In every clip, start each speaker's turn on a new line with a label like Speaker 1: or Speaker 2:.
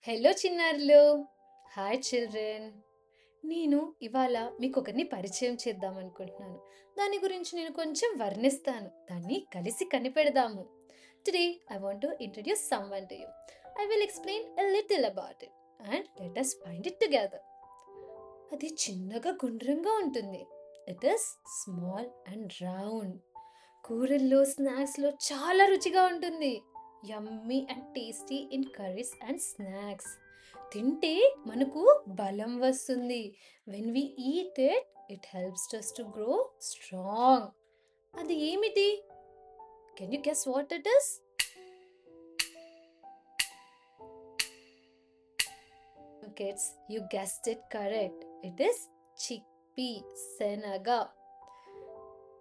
Speaker 1: Hello చిన్నారులు. Hi children. నేను ఇవాళ మీకొకరిని పరిచయం చేద్దామనుకుంటున్నాను. దాని గురించి నేను కొంచెం వర్ణిస్తాను. దాన్ని కలిసి కనిపెడదాము. Today I want to introduce someone to you. I will explain a little about it and let us find it together. అది చిన్నగా గుండ్రంగా ఉంటుంది. It is small and round. కూరల్లో, స్నాక్స్‌లో చాలా రుచిగా ఉంటుంది. Yummy and tasty in curries and snacks. తింటే మనకు బలం వస్తుంది. When we eat it, it helps us to grow strong. అది ఏమిటి? Can you guess what it is? Kids, you guessed it correct. It is chickpea, శనగ.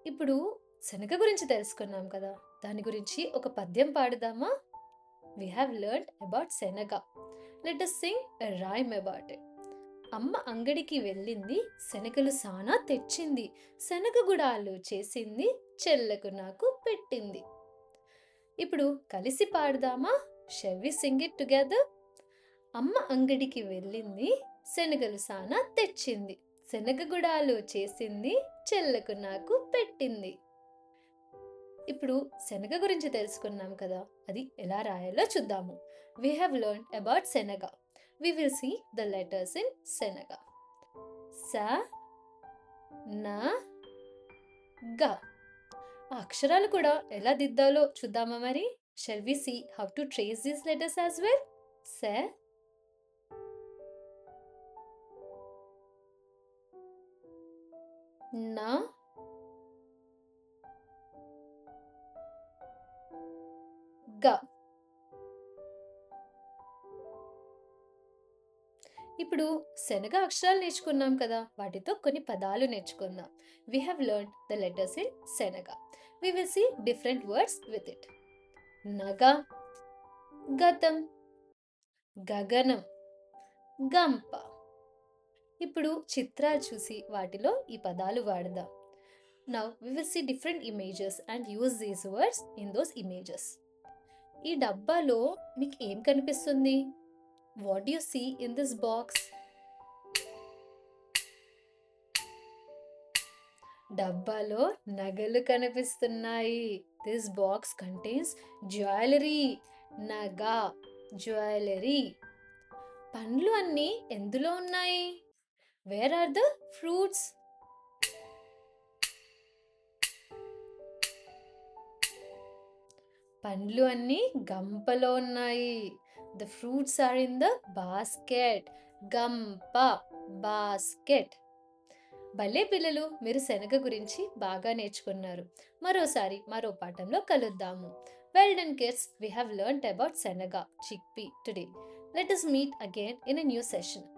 Speaker 1: ఇప్పుడు శనగ గురించి తెలుసుకున్నాం కదా! దాని గురించి ఒక పద్యం పాడుదామా? We have learned about శనగ. Let us sing a rhyme about it. అమ్మ అంగడికి వెళ్ళింది, శనగలు సానా తెచ్చింది, శనగ గుడాలు చేసింది, చెల్లకు నాకు పెట్టింది. ఇప్పుడు కలిసి పాడదామా? Shall we sing it together? అమ్మ అంగడికి వెళ్ళింది, శనగలు సానా తెచ్చింది, శనగ గుడాలు చేసింది, చెల్లకు నాకు పెట్టింది. ఇప్పుడు శనగ గురించి తెలుసుకున్నాం కదా! అది ఎలా రాయాలో చూద్దాము. We have learned about శనగ. We will see the letters in శనగ. స, న, గ. ఆ అక్షరాలు కూడా ఎలా దిద్దాలో చూద్దామా మరి? Shall we see how to trace these letters as well? స, న, గ. ఇప్పుడు శనగ అక్షరాలు నేర్చుకున్నాం కదా! వాటితో కొన్ని పదాలు నేర్చుకుందాం. We have learned the letters in శనగ. We will see different words with it. నగ, గతం, గగనం, గంప. ఇప్పుడు చిత్రాలు చూసి వాటిలో ఈ పదాలు వాడదాం. Now we will see different images and use these words in those images. ఈ డబ్బాలో మీకు ఏం కనిపిస్తుంది? What do you see in this box? డబ్బాలో నగలు కనిపిస్తున్నాయి. This box contains jewelry. నగ, జ్యువెలరీ. పండ్లు అన్నీ ఎందులో ఉన్నాయి? Where are the fruits? పండ్లు అన్నీ గంపలో ఉన్నాయి. The fruits are in the basket. గంప, బాస్కెట్. భలే పిల్లలు, మీరు శనగ గురించి బాగా నేర్చుకున్నారు. మరోసారి మరో పాఠంలో కలుద్దాము. Well done kids, we have learnt about శనగ, chickpea today. Let us meet again in a new session.